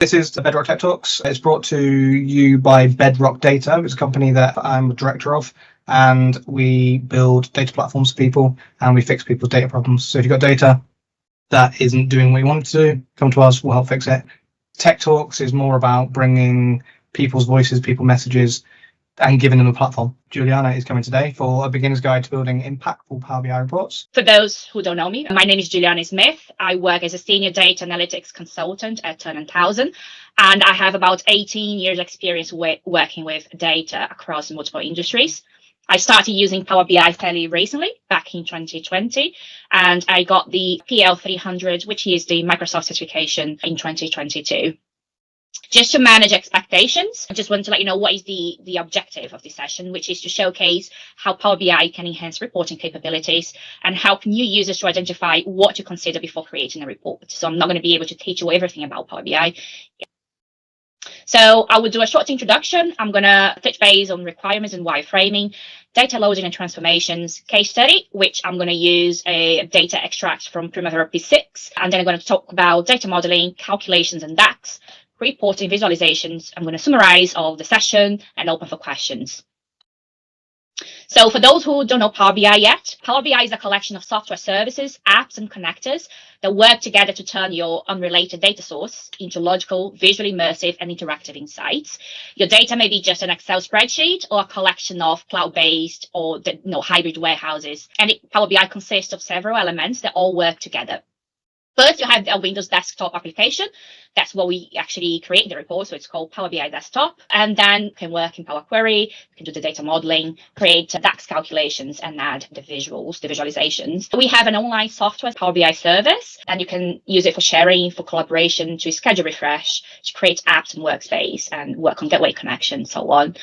This is the Bedrock Tech Talks. It's brought to you by Bedrock Data. It's a company that I'm the director of, and we build data platforms for people and we fix people's data problems. So if you've got data that isn't doing what you want it to do, come to us, we'll help fix it. Tech Talks is more about bringing people's voices, people's messages, and giving them a platform. Juliana is coming today for a beginner's guide to building impactful Power BI reports. For those who don't know me, my name is Juliana Smith. I work as a senior data analytics consultant at Turner & Townsend, and I have about 18 years experience working with data across multiple industries. I started using Power BI fairly recently, back in 2020, and I got the PL 300, which is the Microsoft certification, in 2022. Just to manage expectations, I just want to let you know what is the objective of this session, which is to showcase how Power BI can enhance reporting capabilities and help new users to identify what to consider before creating a report. So I'm not going to be able to teach you everything about Power BI. So I will do a short introduction. I'm going to touch base on requirements and wireframing, data loading and transformations, case study, which I'm going to use a data extract from Primavera P6. And then I'm going to talk about data modeling, calculations and DAX, reporting visualizations. I'm going to summarize all of the session and open for questions. So for those who don't know Power BI yet, Power BI is a collection of software services, apps, and connectors that work together to turn your unrelated data source into logical, visually immersive, and interactive insights. Your data may be just an Excel spreadsheet or a collection of cloud-based or hybrid warehouses. And Power BI consists of several elements that all work together. First, you have a Windows desktop application. That's where we actually create the report. So it's called Power BI Desktop. And then you can work in Power Query, you can do the data modeling, create DAX calculations, and add the visuals, the visualizations. We have an online software, Power BI service, and you can use it for sharing, for collaboration, to schedule refresh, to create apps and workspace, and work on gateway connection, so on.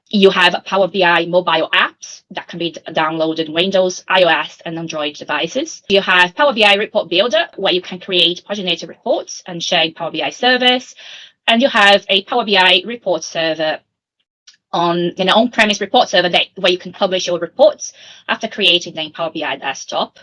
You have Power BI mobile apps that can be downloaded in Windows, iOS, and Android devices. You have Power BI Report Builder, where you can create paginated reports and share Power BI service. And you have a Power BI report server on an on-premise report server where you can publish your reports after creating them in Power BI Desktop.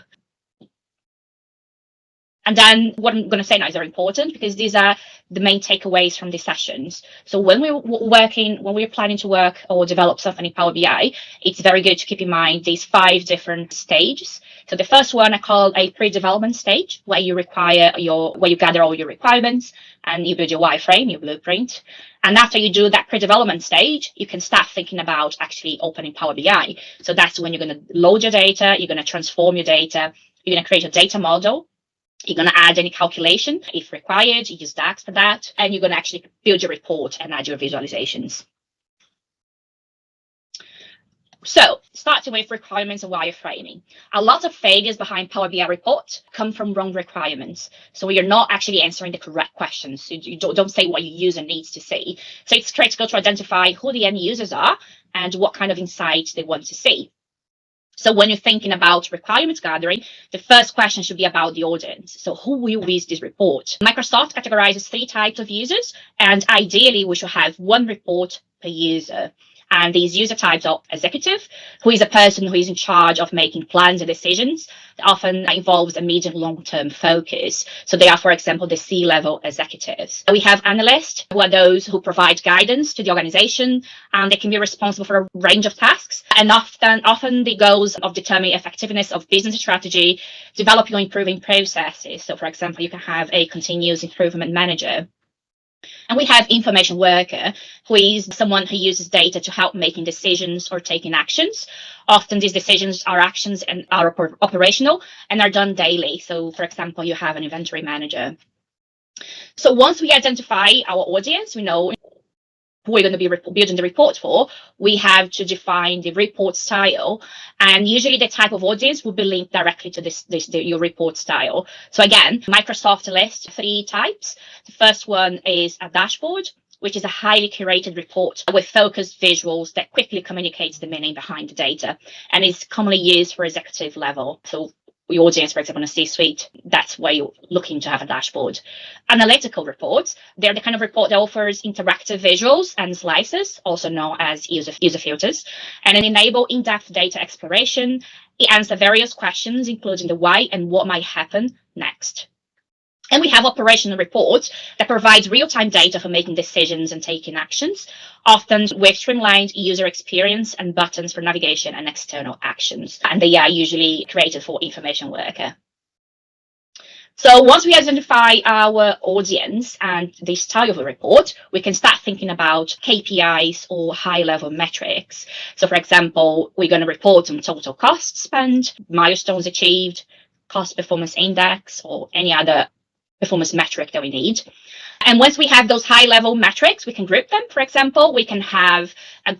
And then what I'm going to say now is very important, because these are the main takeaways from these sessions. So when we're planning to work or develop something in Power BI, it's very good to keep in mind these 5 different stages. So the first one I call a pre-development stage, where you gather all your requirements and you build your wireframe, your blueprint. And after you do that pre-development stage, you can start thinking about actually opening Power BI. So that's when you're going to load your data, you're going to transform your data, you're going to create a data model. You're going to add any calculation if required, you use DAX for that, and you're going to actually build your report and add your visualizations. So, starting with requirements and wireframing. A lot of failures behind Power BI report come from wrong requirements. So you're not actually answering the correct questions. You don't say what your user needs to see. So it's critical to identify who the end users are and what kind of insights they want to see. So when you're thinking about requirements gathering, the first question should be about the audience. So who will use this report? Microsoft categorizes 3 types of users, and ideally we should have 1 report per user. And these user types are executive, who is a person who is in charge of making plans and decisions. That often involves a medium long-term focus. So they are, for example, the C-level executives. We have analysts, who are those who provide guidance to the organization, and they can be responsible for a range of tasks. And often the goals of determining effectiveness of business strategy, developing or improving processes. So, for example, you can have a continuous improvement manager. And we have information worker, who is someone who uses data to help making decisions or taking actions. Often these decisions are actions and are operational and are done daily. So, for example, you have an inventory manager. So once we identify our audience, we know who we're going to be building the report for, we have to define the report style. And usually the type of audience will be linked directly to your report style. So again, Microsoft lists 3 types. The first one is a dashboard, which is a highly curated report with focused visuals that quickly communicates the meaning behind the data, and is commonly used for executive level. So your audience, for example, in a C-suite, that's where you're looking to have a dashboard. Analytical reports, they're the kind of report that offers interactive visuals and slices, also known as user filters, and enable in-depth data exploration. It answers various questions, including the why and what might happen next. And we have operational reports that provide real-time data for making decisions and taking actions, often with streamlined user experience and buttons for navigation and external actions. And they are usually created for information worker. So once we identify our audience and the style of the report, we can start thinking about KPIs or high-level metrics. So for example, we're going to report on total costs spent, milestones achieved, cost performance index, or any other performance metric that we need. And once we have those high-level metrics, we can group them. For example, we can have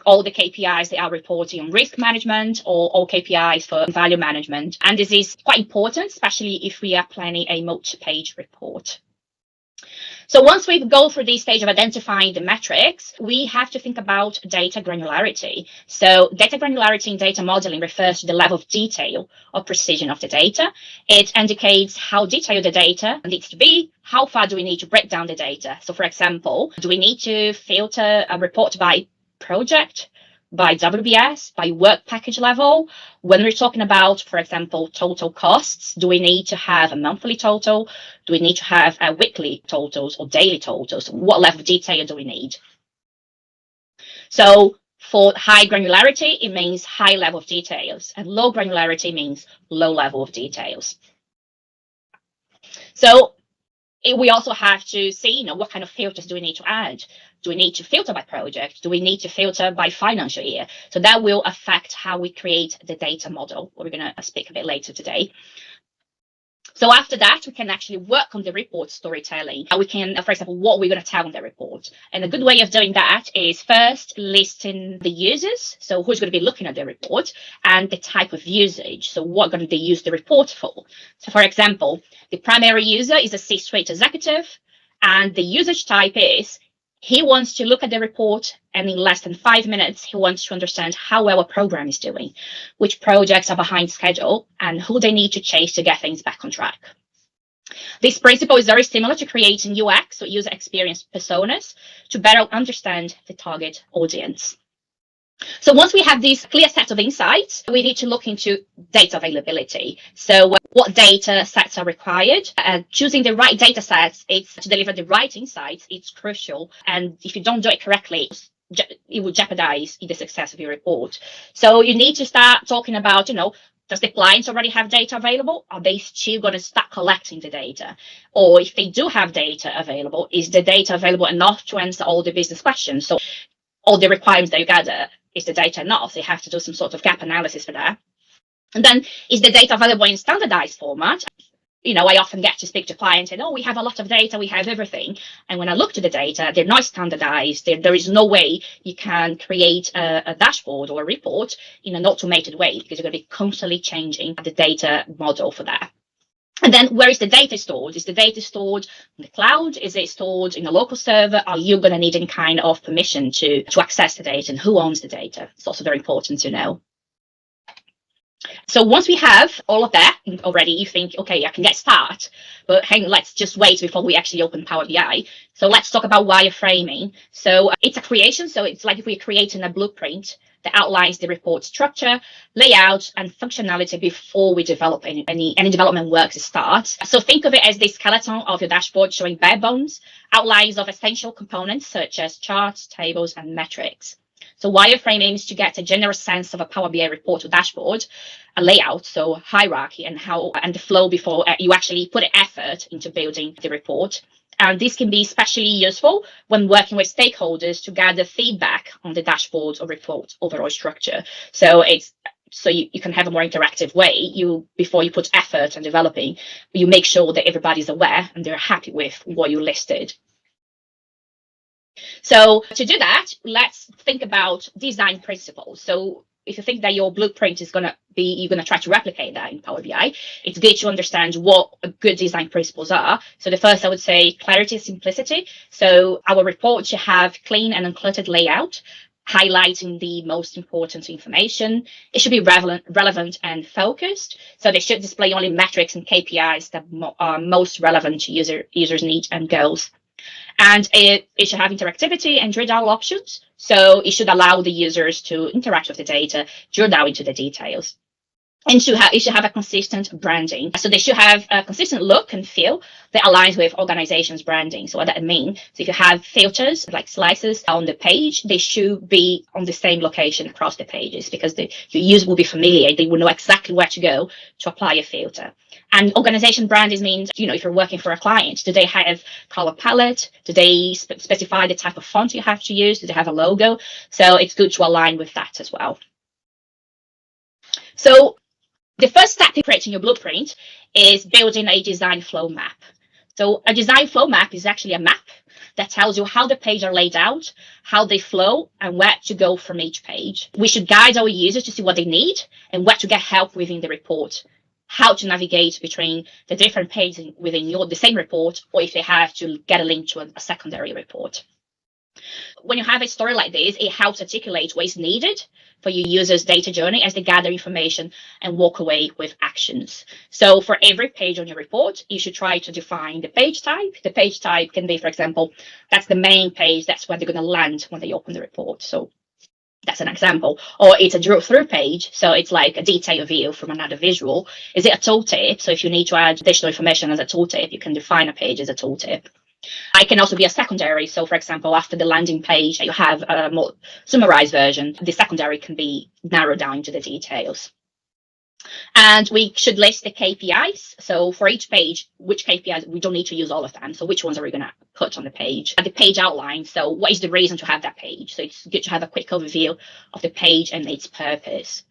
all the KPIs that are reporting on risk management or all KPIs for value management. And this is quite important, especially if we are planning a multi-page report. So once we go through this stage of identifying the metrics, we have to think about data granularity. So data granularity in data modeling refers to the level of detail or precision of the data. It indicates how detailed the data needs to be, how far do we need to break down the data. So for example, do we need to filter a report by project, by WBS, by work package level? When we're talking about, for example, total costs, do we need to have a monthly total? Do we need to have a weekly totals or daily totals? What level of detail do we need? So for high granularity, it means high level of details, and low granularity means low level of details. So we also have to see, what kind of filters do we need to add? Do we need to filter by project? Do we need to filter by financial year? So that will affect how we create the data model. We're going to speak a bit later today. So after that, we can actually work on the report storytelling. We can, for example, what we're going to tell in the report. And a good way of doing that is first listing the users. So who's going to be looking at the report and the type of usage. So what going to they use the report for? So for example, the primary user is a C-suite executive, and the usage type is he wants to look at the report, and in less than 5 minutes, he wants to understand how well a program is doing, which projects are behind schedule, and who they need to chase to get things back on track. This principle is very similar to creating UX, or user experience personas, to better understand the target audience. So once we have this clear set of insights, we need to look into data availability. So what data sets are required? Choosing the right data sets to deliver the right insights, it's crucial. And if you don't do it correctly, it will jeopardize the success of your report. So you need to start talking about, does the client already have data available? Are they still going to start collecting the data? Or if they do have data available, is the data available enough to answer all the business questions? So all the requirements that you gather, is the data enough? So you have to do some sort of gap analysis for that. And then is the data available in standardized format? I often get to speak to clients and, we have a lot of data, we have everything. And when I look to the data, they're not standardized. There is no way you can create a dashboard or a report in an automated way, because you're going to be constantly changing the data model for that. And then where is the data stored? Is the data stored in the cloud? Is it stored in a local server? Are you going to need any kind of permission to access the data, and who owns the data? It's also very important to know. So once we have all of that already, you think, okay, I can get started, but hang on, let's just wait before we actually open Power BI. So let's talk about wireframing. So it's a creation. So it's like if we're creating a blueprint that outlines the report structure, layout, and functionality before we develop any development work to start. So think of it as the skeleton of your dashboard showing bare bones, outlines of essential components such as charts, tables, and metrics. So wireframe aims to get a general sense of a Power BI report or dashboard, a layout, so hierarchy, and the flow before you actually put effort into building the report. And this can be especially useful when working with stakeholders to gather feedback on the dashboard or report overall structure. So you can have a more interactive way. Before you put effort in developing, you make sure that everybody's aware and they're happy with what you listed. So to do that, let's think about design principles. So if you think that your blueprint is you're going to try to replicate that in Power BI, it's good to understand what good design principles are. So the first, I would say, clarity and simplicity. So our report should have clean and uncluttered layout, highlighting the most important information. It should be relevant and focused. So they should display only metrics and KPIs that are most relevant to users' needs and goals. And it should have interactivity and drill down options. So it should allow the users to interact with the data, drill down into the details. And it should have a consistent branding. So they should have a consistent look and feel that aligns with organization's branding. So what that means, so if you have filters like slices on the page, they should be on the same location across the pages, because your user will be familiar. They will know exactly where to go to apply a filter. And organization branding means, if you're working for a client, do they have color palette? Do they specify the type of font you have to use? Do they have a logo? So it's good to align with that as well. So the first step in creating your blueprint is building a design flow map. So a design flow map is actually a map that tells you how the pages are laid out, how they flow, and where to go from each page. We should guide our users to see what they need and where to get help within the report, how to navigate between the different pages within the same report, or if they have to get a link to a secondary report. When you have a story like this, it helps articulate what is needed for your users' data journey as they gather information and walk away with actions. So for every page on your report, you should try to define the page type. The page type can be, for example, that's the main page. That's where they're going to land when they open the report. So that's an example. Or it's a drill through page. So it's like a detailed view from another visual. Is it a tooltip? So if you need to add additional information as a tooltip, you can define a page as a tooltip. It can also be a secondary. So, for example, after the landing page, you have a more summarized version. The secondary can be narrowed down to the details. And we should list the KPIs. So for each page, which KPIs, we don't need to use all of them. So which ones are we going to put on the page? The page outline. So what is the reason to have that page? So it's good to have a quick overview of the page and its purpose.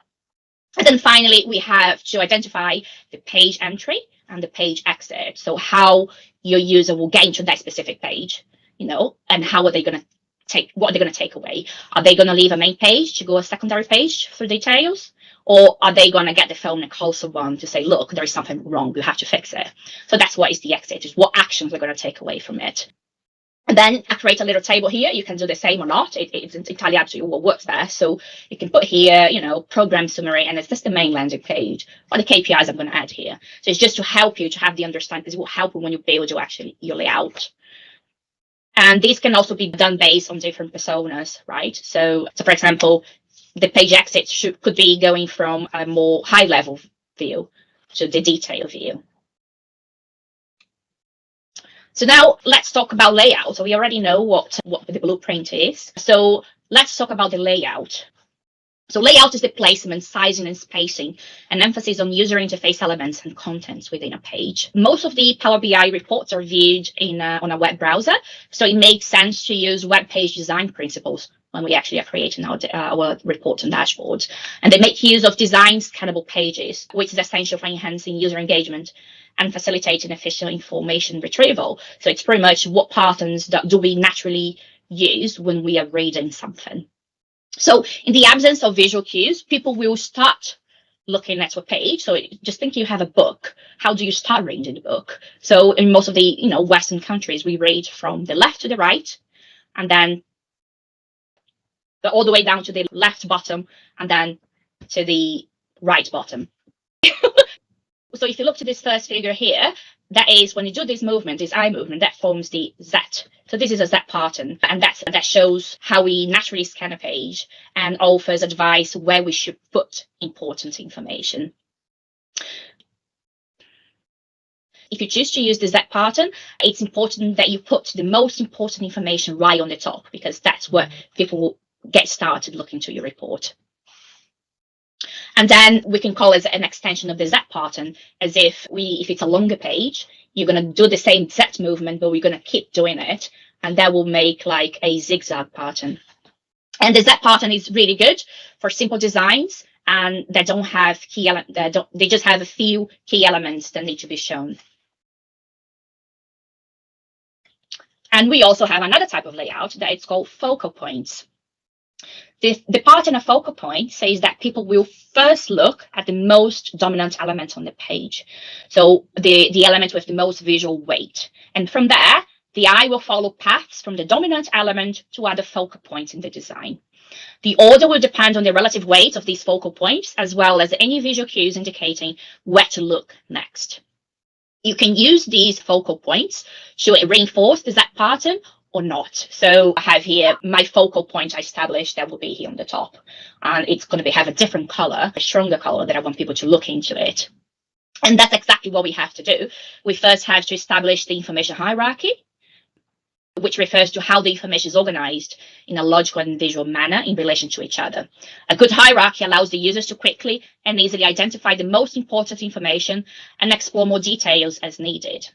And then finally, we have to identify the page entry and the page exit. So how your user will get into that specific page, and how are they going to what are they going to take away? Are they going to leave a main page to go a secondary page for details? Or are they going to get the phone and call someone to say, look, there is something wrong, you have to fix it? So that's what is the exit, is what actions they're going to take away from it. And then I create a little table here. You can do the same or not. It's entirely up to you what works best. So you can put here, program summary, and it's just the main landing page, or the KPIs I'm going to add here. So it's just to help you to have the understanding, because it will help you when you build your layout. And this can also be done based on different personas, right? So for example, the page exit could be going from a more high-level view to the detailed view. So now let's talk about layout. So we already know what the blueprint is. So let's talk about the layout. So layout is the placement, sizing, and spacing, an emphasis on user interface elements and contents within a page. Most of the Power BI reports are viewed on a web browser, so it makes sense to use web page design principles when we actually are creating our reports and dashboards. And they make use of design scannable pages, which is essential for enhancing user engagement and facilitating efficient information retrieval. So it's pretty much what patterns do we naturally use when we are reading something. So in the absence of visual cues, people will start looking at a page. So just think you have a book. How do you start reading the book? So in most of the Western countries, we read from the left to the right, and then all the way down to the left bottom, and then to the right bottom. So if you look to this first figure here, that is when you do this movement, this eye movement, that forms the Z. So this is a Z pattern, and that shows how we naturally scan a page and offers advice where we should put important information. If you choose to use the Z pattern, it's important that you put the most important information right on the top, because that's where people will get started looking to your report. And then we can call it an extension of the Z pattern, as if it's a longer page, you're going to do the same Z movement, but we're going to keep doing it, and that will make like a zigzag pattern. And the Z pattern is really good for simple designs, and they don't have they just have a few key elements that need to be shown. And we also have another type of layout that it's called focal points. The pattern of focal point says that people will first look at the most dominant element on the page. So the element with the most visual weight. And from there, the eye will follow paths from the dominant element to other focal points in the design. The order will depend on the relative weight of these focal points, as well as any visual cues indicating where to look next. You can use these focal points to reinforce the Z pattern, or not. So I have here my focal point I established that will be here on the top, and it's going to have a different color, a stronger color that I want people to look into it. And that's exactly what we have to do. We first have to establish the information hierarchy, which refers to how the information is organized in a logical and visual manner in relation to each other. A good hierarchy allows the users to quickly and easily identify the most important information and explore more details as needed.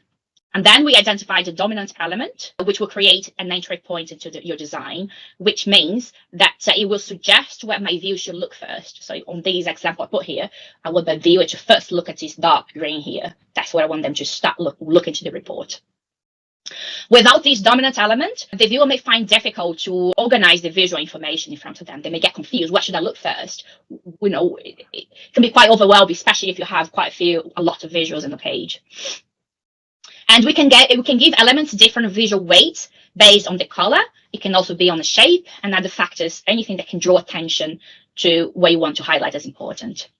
And then we identify the dominant element, which will create an entry point into your design, which means that it will suggest where my view should look first. So on this example I put here, I want the viewer to first look at this dark green here. That's where I want them to start look into the report. Without this dominant element, the viewer may find difficult to organize the visual information in front of them. They may get confused. What should I look first? You know, it can be quite overwhelming, especially if you have a lot of visuals in the page. And we can give elements different visual weights based on the color. It can also be on the shape and other factors, anything that can draw attention to what you want to highlight as important.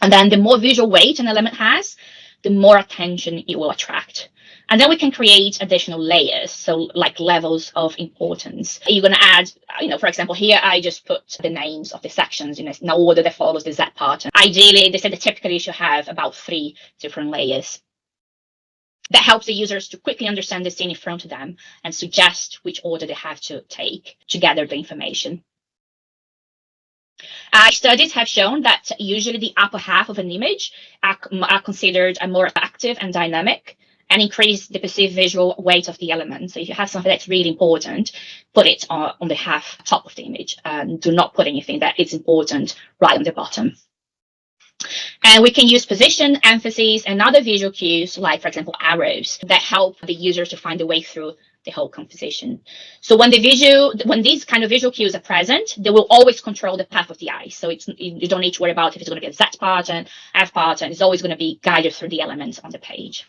And then the more visual weight an element has, the more attention it will attract. And then we can create additional layers, so like levels of importance. You're going to add, for example, here I just put the names of the sections in an order that follows the Z pattern. Ideally, they said that typically you should have about 3 different layers. That helps the users to quickly understand the scene in front of them and suggest which order they have to take to gather the information. Studies have shown that usually the upper half of an image are considered more active and dynamic and increase the perceived visual weight of the element. So if you have something that's really important, put it on the top of the image and do not put anything that is important right on the bottom. And we can use position, emphasis, and other visual cues, like, for example, arrows, that help the users to find a way through the whole composition. So when these kind of visual cues are present, they will always control the path of the eye. So you don't need to worry about if it's going to be a Z pattern, F pattern. It's always going to be guided through the elements on the page.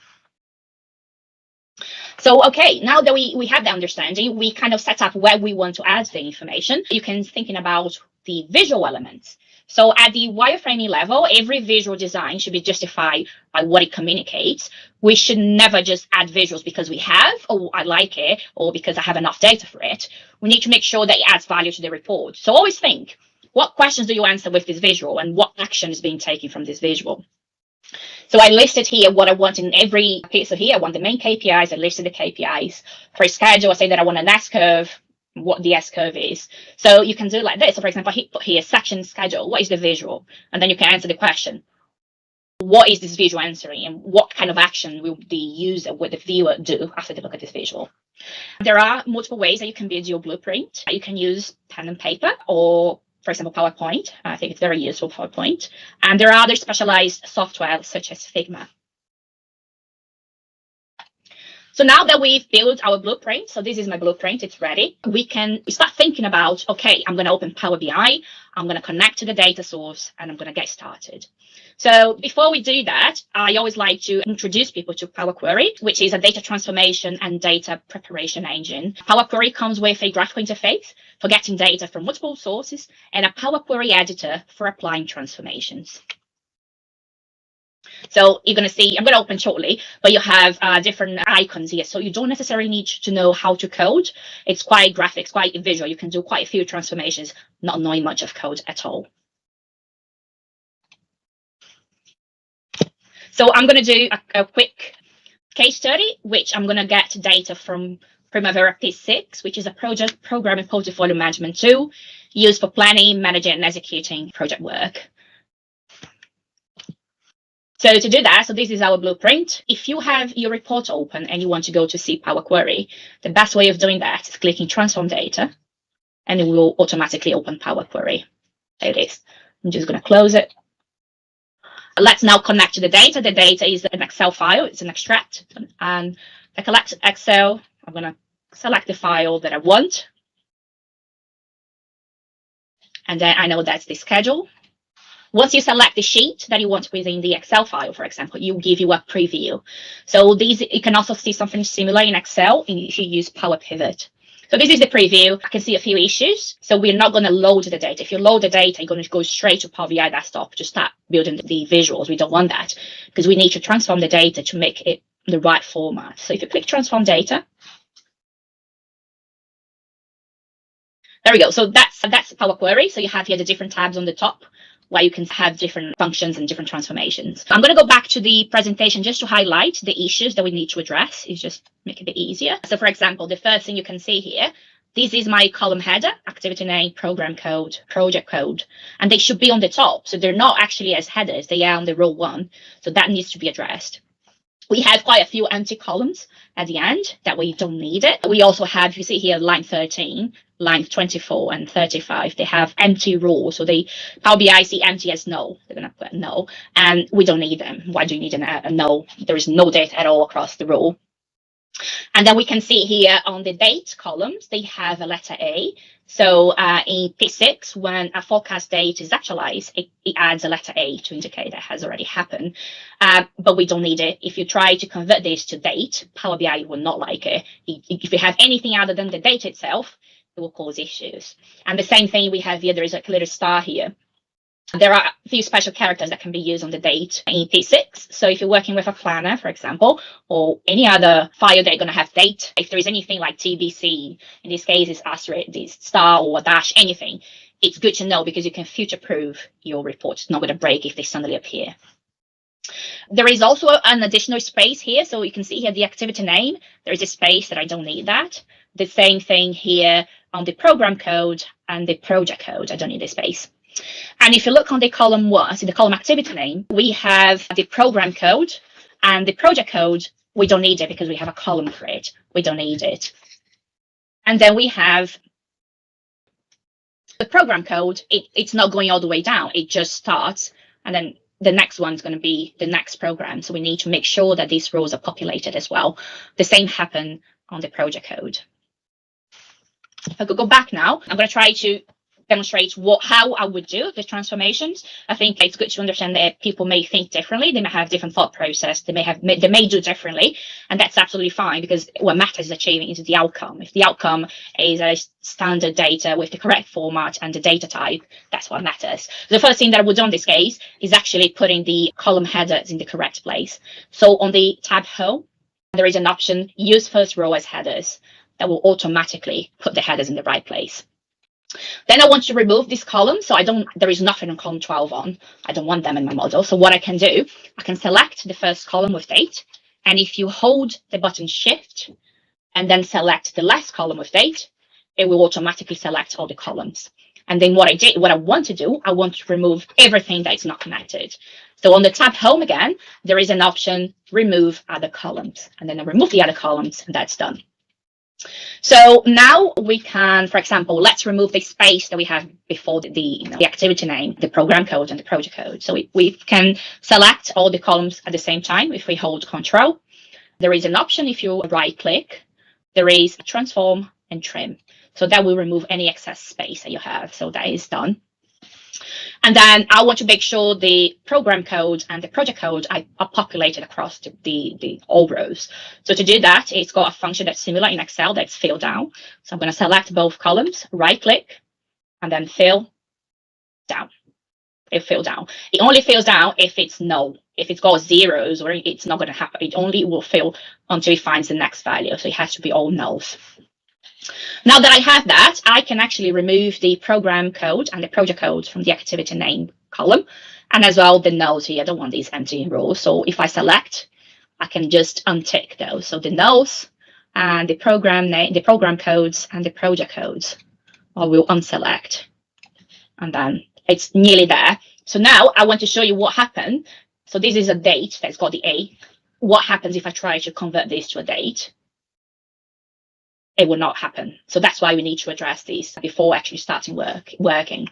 So, okay, now that we have the understanding, we kind of set up where we want to add the information. You can thinking about the visual elements. So at the wireframing level, every visual design should be justified by what it communicates. We should never just add visuals because we have, or I like it, or because I have enough data for it. We need to make sure that it adds value to the report. So always think, what questions do you answer with this visual and what action is being taken from this visual? So I listed here what I want in every case. So here I want the main KPIs. I listed the KPIs. For a schedule, I say that I want an S-curve, what the S-curve is. So you can do like this. So for example, I put here section schedule. What is the visual? And then you can answer the question. What is this visual answering? And what kind of action will the user, will the viewer do after they look at this visual? There are multiple ways that you can build your blueprint. You can use pen and paper or, for example, PowerPoint. I think it's very useful, PowerPoint. And there are other specialized software such as Figma. So now that we've built our blueprint, so this is my blueprint, it's ready, we start thinking about, okay, I'm going to open Power BI, I'm going to connect to the data source, and I'm going to get started. So before we do that, I always like to introduce people to Power Query, which is a data transformation and data preparation engine. Power Query comes with a graphical interface for getting data from multiple sources and a Power Query editor for applying transformations. So you're going to see, I'm going to open shortly, but you have different icons here. So you don't necessarily need to know how to code. It's quite graphics, quite visual. You can do quite a few transformations, not knowing much of code at all. So I'm going to do a quick case study, which I'm going to get data from Primavera P6, which is a project programming portfolio management tool used for planning, managing, and executing project work. So to do that, so this is our blueprint. If you have your report open and you want to go to see Power Query, the best way of doing that is clicking Transform Data, and it will automatically open Power Query. There it is. I'm just going to close it. Let's now connect to the data. The data is an Excel file. It's an extract. And I collect Excel. I'm going to select the file that I want. And then I know that's the schedule. Once you select the sheet that you want within the Excel file, for example, it will give you a preview. So you can also see something similar in Excel if you use Power Pivot. So this is the preview. I can see a few issues. So we're not going to load the data. If you load the data, you're going to go straight to Power BI desktop to start building the visuals. We don't want that because we need to transform the data to make it the right format. So if you click Transform Data, There we go. So that's Power Query. So you have here the different tabs on the top where you can have different functions and different transformations. I'm going to go back to the presentation just to highlight the issues that we need to address. It's just make it a bit easier. So for example, the first thing you can see here, this is my column header, activity name, program code, project code, and they should be on the top. So they're not actually as headers, they are on the row 1. So that needs to be addressed. We have quite a few empty columns at the end that we don't need it. We also have, you see here, line 13, line 24 and 35. They have empty rows. So Power BI see empty as null. They're going to put null, and we don't need them. Why do you need a null? There is no data at all across the row. And then we can see here on the date columns, they have a letter A. So in P6, when a forecast date is actualized, it adds a letter A to indicate that has already happened. But we don't need it. If you try to convert this to date, Power BI will not like it. If you have anything other than the date itself, it will cause issues. And the same thing we have here, there is a little star here. There are a few special characters that can be used on the date in P6. So if you're working with a planner, for example, or any other file that you're going to have date, if there is anything like TBC, in this case it's asterisk, this star or a dash, anything, it's good to know because you can future-proof your report. It's not going to break if they suddenly appear. There is also an additional space here. So you can see here the activity name. There is a space that I don't need that. The same thing here on the program code and the project code. I don't need a space. And if you look on the column 1, so the column activity name, we have the program code and the project code. We don't need it because we have a column for it. We don't need it. And then we have the program code. It's not going all the way down. It just starts. And then the next one's going to be the next program. So we need to make sure that these rows are populated as well. The same happen on the project code. If I could go back now, I'm going to try to demonstrate how I would do the transformations. I think it's good to understand that people may think differently. They may have different thought process. They may do differently, and that's absolutely fine because what matters is achieving is the outcome. If the outcome is a standard data with the correct format and the data type, that's what matters. The first thing that I would do in this case is actually putting the column headers in the correct place. So on the tab home, there is an option, use first row as headers, that will automatically put the headers in the right place. Then I want to remove this column. So there is nothing on column 12 on. I don't want them in my model. So what I can do, I can select the first column with date. And if you hold the button Shift and then select the last column with date, it will automatically select all the columns. And then what I want to do, I want to remove everything that is not connected. So on the tab home again, there is an option, remove other columns. And then I remove the other columns, and that's done. So now we can, for example, let's remove the space that we have before the activity name, the program code and the project code. So we can select all the columns at the same time if we hold Control. There is an option if you right click, there is transform and trim. So that will remove any excess space that you have. So that is done. And then I want to make sure the program code and the project code are populated across the all rows. So to do that, it's got a function that's similar in Excel, that's fill down. So I'm going to select both columns, right click, and then fill down. It fill down. It only fills down if it's null. If it's got zeros, or it's not going to happen. It only will fill until it finds the next value. So it has to be all nulls. Now that I have that, I can actually remove the program code and the project code from the activity name column, and as well the nulls here. I don't want these empty rows. So if I select, I can just untick those. So the nulls and the program name, the program codes and the project codes, I will unselect, and then it's nearly there. So now I want to show you what happened. So this is a date that's got the A. What happens if I try to convert this to a date? It will not happen. So that's why we need to address these before actually starting working.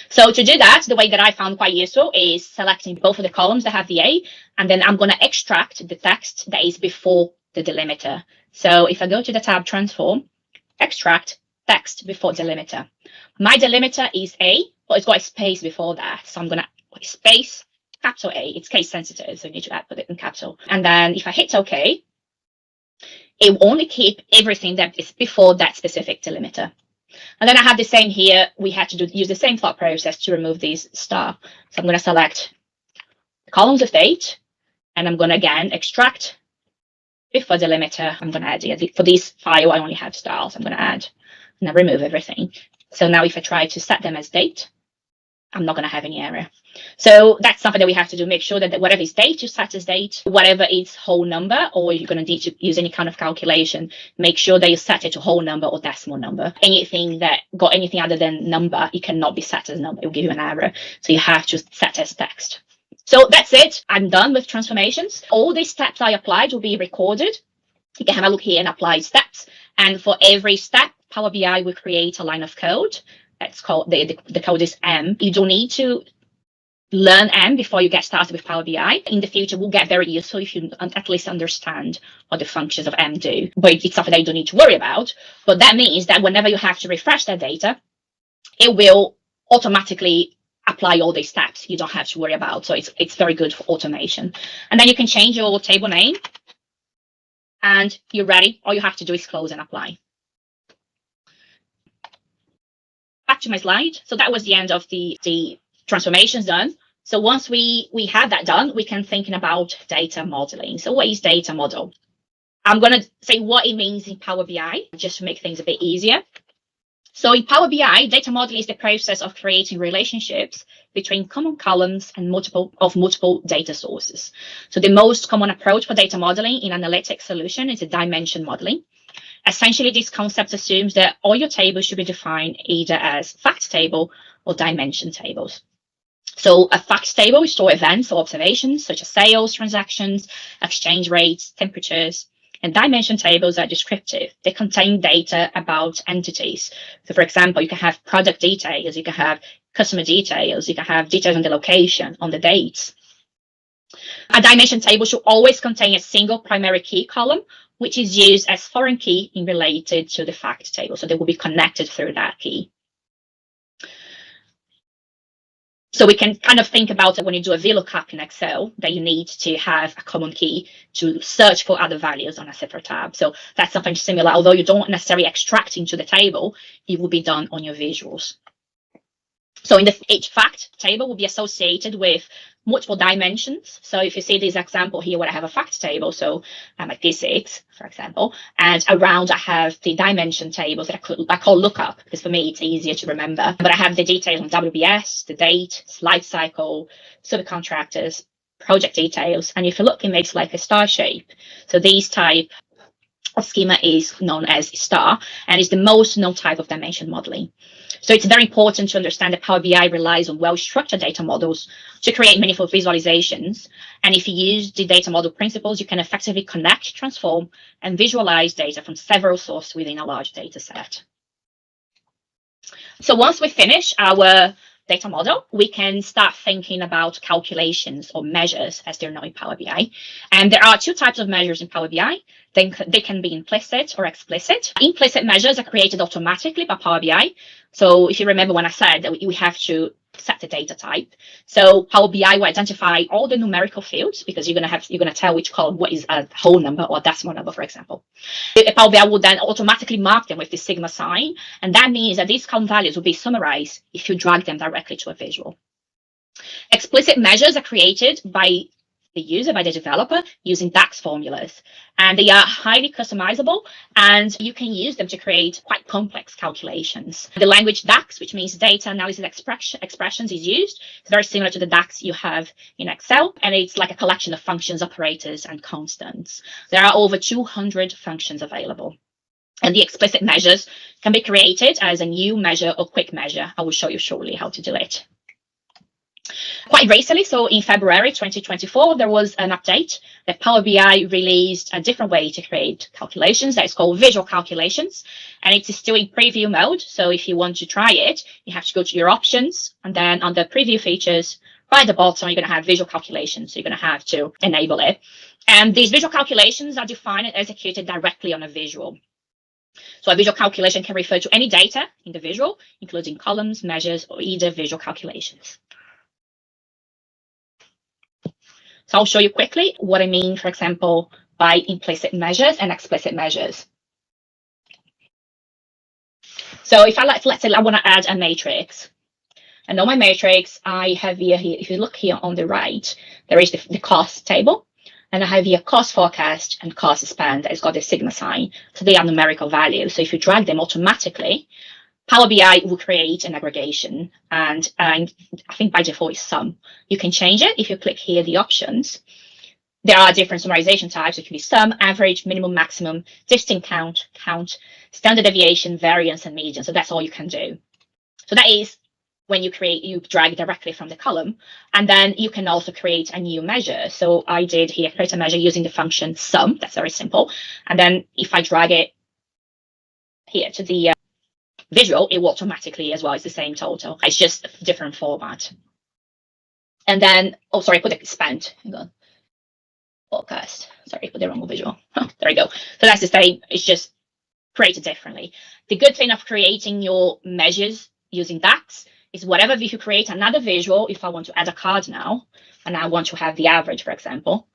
So to do that, the way that I found quite useful is selecting both of the columns that have the A, and then I'm going to extract the text that is before the delimiter. So if I go to the tab Transform, extract text before delimiter. My delimiter is A, but it's got a space before that. So I'm going to put space, capital A. It's case sensitive, so you need to put it in capital. And then if I hit OK, it will only keep everything that is before that specific delimiter. And then I have the same here. We had to use the same thought process to remove these star. So I'm going to select the columns of date, and I'm going to again extract before delimiter, I'm going to add it. For this file, I only have styles. I'm going to add and I remove everything. So now if I try to set them as date, I'm not going to have any error. So that's something that we have to do. Make sure that whatever is date, you set as date. Whatever is whole number, or you're going to need to use any kind of calculation, make sure that you set it to whole number or decimal number. Anything that got anything other than number, it cannot be set as number. It will give you an error. So you have to set as text. So that's it. I'm done with transformations. All these steps I applied will be recorded. You can have a look here and apply steps. And for every step, Power BI will create a line of code. That's called, the code is M. You don't need to learn M before you get started with Power BI. In the future, will get very useful if you at least understand what the functions of M do. But it's something that you don't need to worry about. But that means that whenever you have to refresh that data, it will automatically apply all these steps. You don't have to worry about. So it's very good for automation. And then you can change your table name. And you're ready. All you have to do is close and apply. Back to my slide. So that was the end of the transformations done. So once we have that done, we can think about data modeling. So what is data model? I'm going to say what it means in Power BI, just to make things a bit easier. So in Power BI, data modeling is the process of creating relationships between common columns and multiple data sources. So the most common approach for data modeling in analytics solution is a dimension modeling. Essentially, this concept assumes that all your tables should be defined either as fact table or dimension tables. So a fact table will store events or observations such as sales, transactions, exchange rates, temperatures, and dimension tables are descriptive. They contain data about entities. So for example, you can have product details, you can have customer details, you can have details on the location, on the dates. A dimension table should always contain a single primary key column, which is used as foreign key in related to the fact table. So they will be connected through that key. So we can kind of think about it when you do a VLOOKUP in Excel, that you need to have a common key to search for other values on a separate tab. So that's something similar. Although you don't necessarily extract into the table, it will be done on your visuals. So each fact table will be associated with multiple dimensions. So if you see this example here where I have a fact table, so I'm like D6, for example, and around I have the dimension tables that I call lookup, because for me it's easier to remember. But I have the details on WBS, the date, life cycle, subcontractors, project details. And if you look, it makes like a star shape. So this type of schema is known as star, and is the most known type of dimension modeling. So it's very important to understand that Power BI relies on well-structured data models to create meaningful visualizations. And if you use the data model principles, you can effectively connect, transform, and visualize data from several sources within a large data set. So once we finish our data model, we can start thinking about calculations or measures, as they're known in Power BI. And there are two types of measures in Power BI. They can be implicit or explicit. Implicit measures are created automatically by Power BI. So if you remember when I said that we have to set the data type. So Power BI will identify all the numerical fields, because you're going to tell which column what is a whole number or a decimal number, for example. Power BI will then automatically mark them with the sigma sign, and that means that these column values will be summarized if you drag them directly to a visual. Explicit measures are created by the user, by the developer, using DAX formulas, and they are highly customizable, and you can use them to create quite complex calculations. The language DAX, which means data analysis expressions, is used. It's very similar to the DAX you have in Excel, and it's like a collection of functions, operators, and constants. There are over 200 functions available. And the explicit measures can be created as a new measure or quick measure. I will show you shortly how to do it. Quite recently, so in February 2024, there was an update that Power BI released a different way to create calculations that is called visual calculations, and it is still in preview mode. So if you want to try it, you have to go to your options, and then on the preview features, right at the bottom, you're going to have visual calculations. So you're going to have to enable it. And these visual calculations are defined and executed directly on a visual. So a visual calculation can refer to any data in the visual, including columns, measures, or either visual calculations. So I'll show you quickly what I mean, for example, by implicit measures and explicit measures. So if let's say I want to add a matrix. And on my matrix, I have here, if you look here on the right, there is the cost table. And I have here cost forecast and cost spend. It's got the sigma sign. So they are numerical values. So if you drag them automatically, Power BI will create an aggregation. And I think by default it's sum. You can change it if you click here, the options. There are different summarization types. It can be sum, average, minimum, maximum, distinct count, standard deviation, variance, and median. So that's all you can do. So that is when you drag directly from the column. And then you can also create a new measure. So I did here create a measure using the function sum. That's very simple. And then if I drag it here to the visual, it will automatically as well. It's the same total. It's just a different format. And then, oh, sorry, I put the spend. Hang on. Forecast. Sorry, put the wrong visual. Oh, there we go. So that's the same. It's just created differently. The good thing of creating your measures using DAX is whatever if you create another visual, if I want to add a card now, and I want to have the average, for example,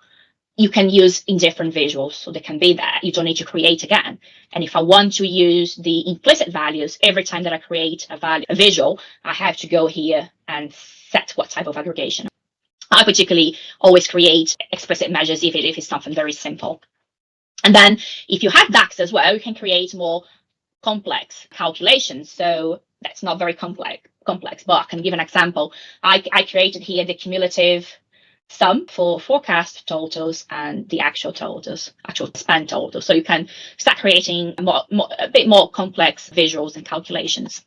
you can use in different visuals. So they can be there. You don't need to create again. And if I want to use the implicit values, every time that I create a visual, I have to go here and set what type of aggregation. I particularly always create explicit measures if it's something very simple. And then if you have DAX as well, you can create more complex calculations. So that's not very complex, but I can give an example. I created here the cumulative sum for forecast totals and the actual totals, actual spend totals. So you can start creating a bit more complex visuals and calculations.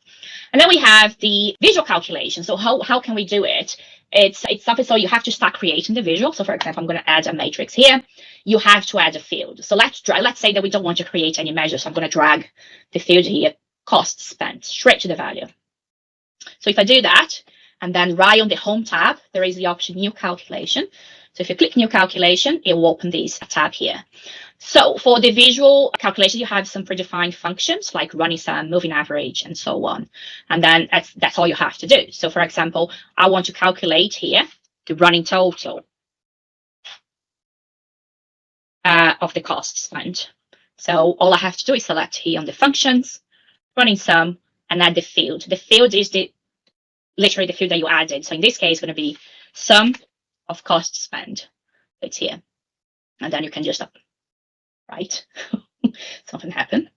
And then we have the visual calculation. So how can we do it? It's something, so you have to start creating the visual. So for example, I'm going to add a matrix here. You have to add a field. So let's say that we don't want to create any measures. So I'm going to drag the field here, cost spent, straight to the value. So if I do that, and then right on the home tab, there is the option new calculation. So if you click new calculation, it will open this tab here. So for the visual calculation, you have some predefined functions like running sum, moving average, and so on. And then that's all you have to do. So for example, I want to calculate here the running total of the cost spent. So all I have to do is select here on the functions, running sum, and add the field. The field is literally the field that you added. So in this case, it's going to be sum of cost spent. It's here. And then you can just right. Something happened.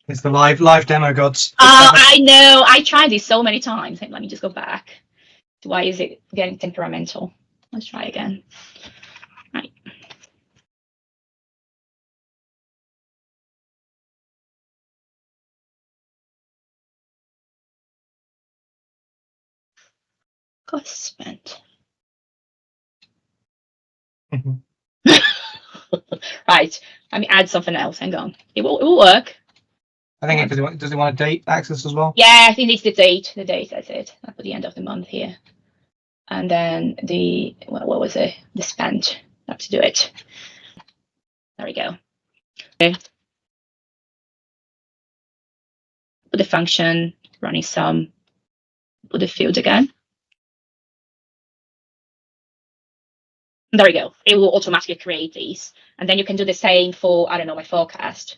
It's the live demo gods. Oh, I know. I tried this so many times. Let me just go back. Why is it getting temperamental? Let's try again. Right. Cost spent. Right. Let me add something else. Hang on. It will work. I think does it want a date access as well? Yeah, I think it's the date. The date, that's it. I put the end of the month here. And then what was it? The spend. I have to do it. There we go. Okay. Put the function, running sum, put the field again. There we go. It will automatically create these. And then you can do the same for, I don't know, my forecast.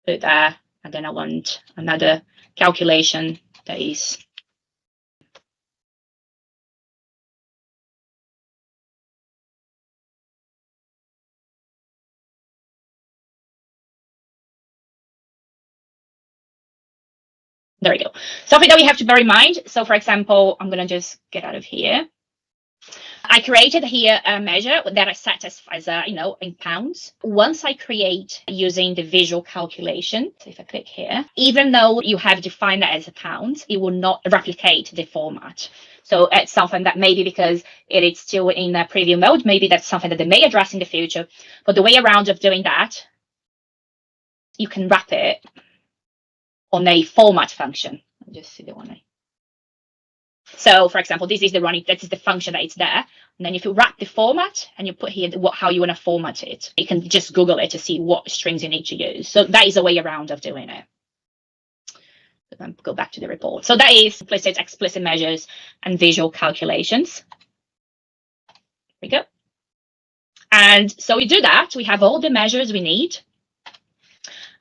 Put it there. And then I want another calculation that is there we go. Something that we have to bear in mind. So for example, I'm going to just get out of here. I created here a measure that I set as in pounds. Once I create using the visual calculation, so if I click here, even though you have defined that as a pound, it will not replicate the format. So it's something that maybe because it is still in a preview mode, maybe that's something that they may address in the future. But the way around of doing that, you can wrap it on a format function. I'll just see the one. So, for example, this is the function that is there. And then if you wrap the format and you put here how you want to format it, you can just Google it to see what strings you need to use. So that is a way around of doing it. Then go back to the report. So that is implicit, explicit measures and visual calculations. There we go. And so we do that. We have all the measures we need.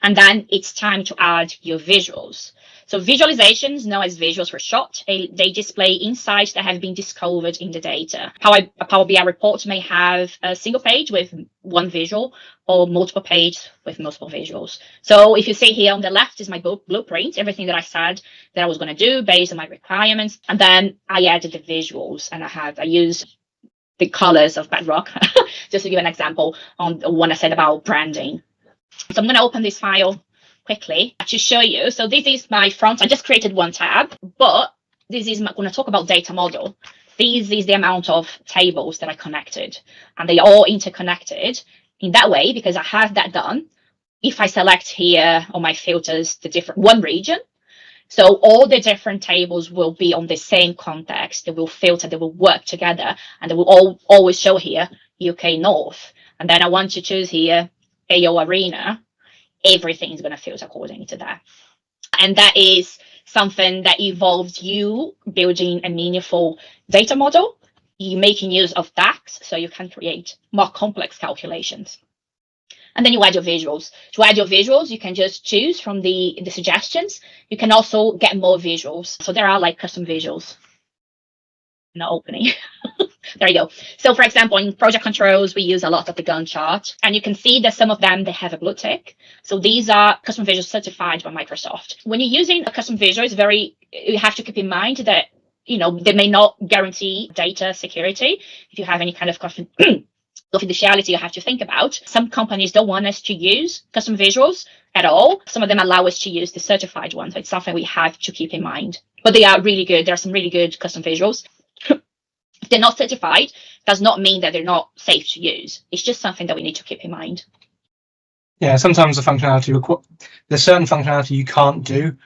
And then it's time to add your visuals. So visualizations, known as visuals for short, they display insights that have been discovered in the data. A Power BI report may have a single page with one visual or multiple pages with multiple visuals. So if you see here on the left is my blueprint, everything that I said that I was going to do based on my requirements. And then I added the visuals, and I use the colors of Bedrock, just to give an example on what I said about branding. So I'm going to open this file quickly to show you. So this is my front. I just created one tab, but this is going to talk about data model. This is the amount of tables that I connected, and they are all interconnected in that way because I have that done. If I select here on my filters, the different one region, so all the different tables will be on the same context. They will filter, they will work together, and they will always show here UK North. And then I want to choose here AO Arena. Everything is going to filter according to that. And that is something that involves you building a meaningful data model, you making use of DAX so you can create more complex calculations. And then you add your visuals. To add your visuals, you can just choose from the suggestions. You can also get more visuals. So there are like custom visuals. Not opening. There you go. So for example, in project controls, we use a lot of the Gantt chart, and you can see that some of them, they have a blue tick. So these are custom visuals certified by Microsoft. When you're using a custom visual, you have to keep in mind that, they may not guarantee data security. If you have any kind of confidentiality you have to think about. Some companies don't want us to use custom visuals at all. Some of them allow us to use the certified ones. So it's something we have to keep in mind. But they are really good. There are some really good custom visuals. If they're not certified, does not mean that they're not safe to use. It's just something that we need to keep in mind. Yeah, sometimes there's certain functionality you can't do,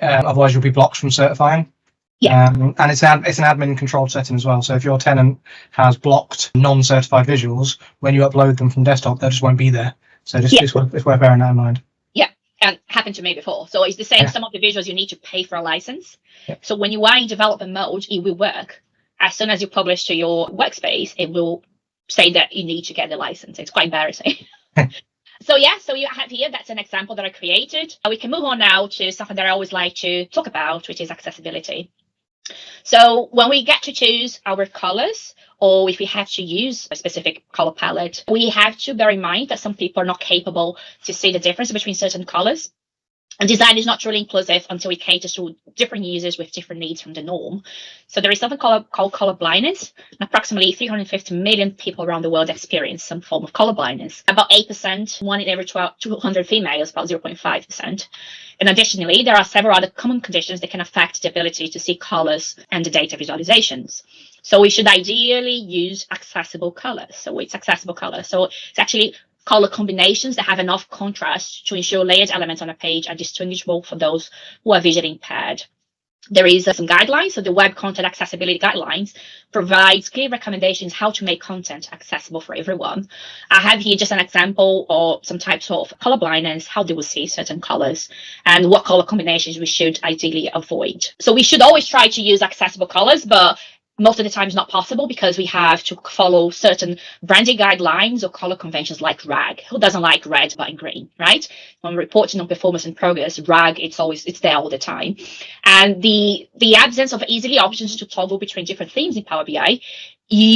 otherwise you'll be blocked from certifying. Yeah. And it's an admin controlled setting as well. So if your tenant has blocked non-certified visuals, when you upload them from desktop, they just won't be there. So it's worth bearing that in mind. Yeah, and happened to me before. So it's the same. Yeah. Some of the visuals you need to pay for a license. Yeah. So when you are in development mode, it will work. As soon as you publish to your workspace, it will say that you need to get the license. It's quite embarrassing. So you have here, that's an example that I created. We can move on now to something that I always like to talk about, which is accessibility. So when we get to choose our colors, or if we have to use a specific color palette, we have to bear in mind that some people are not capable to see the difference between certain colors. And design is not truly inclusive until it caters to different users with different needs from the norm. So there is something called color blindness. And approximately 350 million people around the world experience some form of color blindness. About 8%, one in every 200 females, about 0.5%. And additionally, there are several other common conditions that can affect the ability to see colors and the data visualizations. So we should ideally use accessible colors. So it's accessible colors. So it's actually color combinations that have enough contrast to ensure layered elements on a page are distinguishable for those who are visually impaired. There is some guidelines. So the Web Content Accessibility Guidelines provides clear recommendations how to make content accessible for everyone. I have here just an example of some types of color blindness, how they will see certain colors, and what color combinations we should ideally avoid. So we should always try to use accessible colors, but most of the time it's not possible because we have to follow certain branding guidelines or color conventions like RAG. Who doesn't like red but green, right? When reporting on performance and progress, RAG, it's there all the time. And the absence of easily options to toggle between different themes in Power BI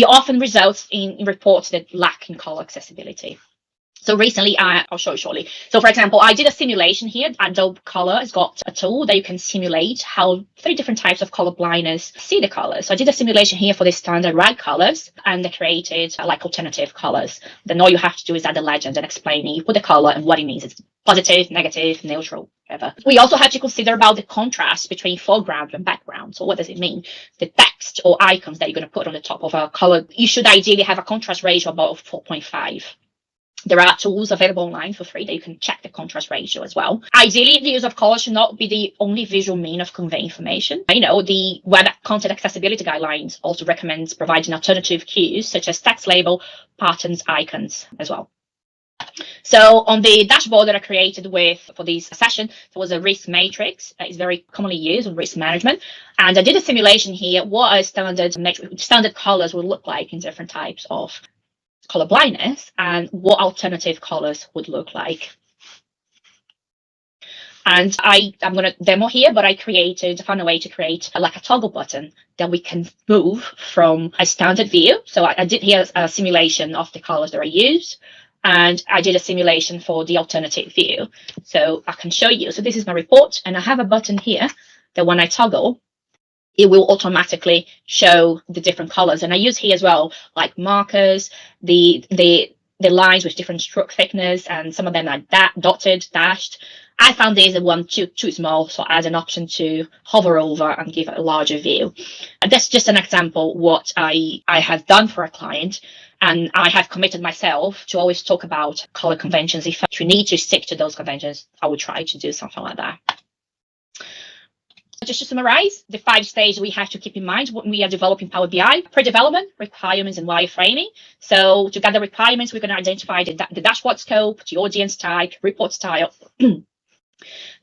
often results in reports that lack in color accessibility. So recently, I'll show you shortly. So for example, I did a simulation here. Adobe Color has got a tool that you can simulate how 3 different types of color blindness see the colors. So I did a simulation here for the standard RAG colors, and they created like alternative colors. Then all you have to do is add a legend and explain it. You put the color and what it means. It's positive, negative, neutral, whatever. We also have to consider about the contrast between foreground and background. So what does it mean? The text or icons that you're going to put on the top of a color, you should ideally have a contrast ratio about 4.5. There are tools available online for free that you can check the contrast ratio as well. Ideally, the use of color should not be the only visual mean of conveying information. The Web Content Accessibility Guidelines also recommends providing alternative cues such as text label, patterns, icons as well. So on the dashboard that I created for this session, there was a risk matrix that is very commonly used in risk management. And I did a simulation here, what a standard colors would look like in different types of color blindness and what alternative colors would look like. And I'm going to demo here, but I found a way to create like a toggle button that we can move from a standard view. So I did here a simulation of the colors that I used, and I did a simulation for the alternative view. So I can show you. So this is my report, and I have a button here that when I toggle, it will automatically show the different colors. And I use here as well, like markers, the lines with different stroke thickness, and some of them are dotted, dashed. I found these one too small, so I had an option to hover over and give it a larger view. And that's just an example what I have done for a client. And I have committed myself to always talk about color conventions. If you need to stick to those conventions, I would try to do something like that. Just to summarize, the 5 stages we have to keep in mind when we are developing Power BI: pre-development, requirements, and wireframing. So to gather requirements, we're going to identify the dashboard scope, the audience type, report style,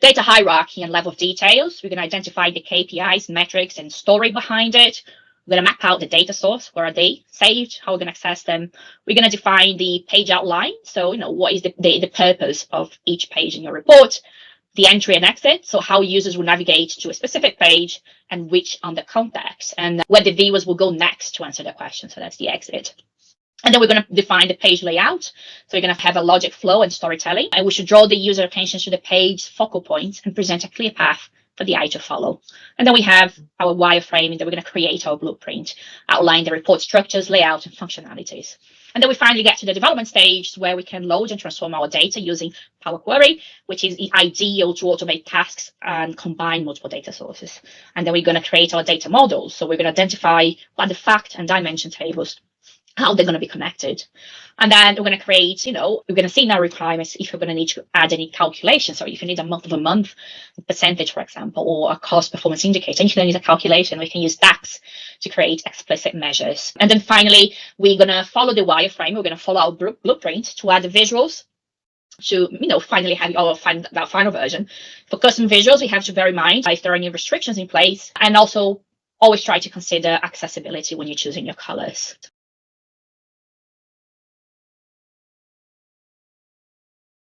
data hierarchy, and level of details. We're going to identify the KPIs, metrics, and story behind it. We're going to map out the data source. Where are they saved? How we're going to access them? We're going to define the page outline. So, what is the purpose of each page in your report? The entry and exit, so how users will navigate to a specific page and which under context, and where the viewers will go next to answer the question. So that's the exit. And then we're going to define the page layout. So we're going to have a logic flow and storytelling, and we should draw the user attention to the page focal points and present a clear path for the eye to follow. And then we have our wireframing that we're going to create our blueprint, outline the report structures, layout, and functionalities. And then we finally get to the development stage where we can load and transform our data using Power Query, which is ideal to automate tasks and combine multiple data sources. And then we're going to create our data models. So we're going to identify what the fact and dimension tables, how they're going to be connected. And then we're going to create, we're going to see in our requirements if we're going to need to add any calculations. So if you need a month-over-month percentage, for example, or a cost performance indicator, if you need a calculation, we can use DAX to create explicit measures. And then finally, we're going to follow the wireframe. We're going to follow our blueprint to add the visuals to, finally have that final version. For custom visuals, we have to bear in mind if there are any restrictions in place, and also always try to consider accessibility when you're choosing your colors.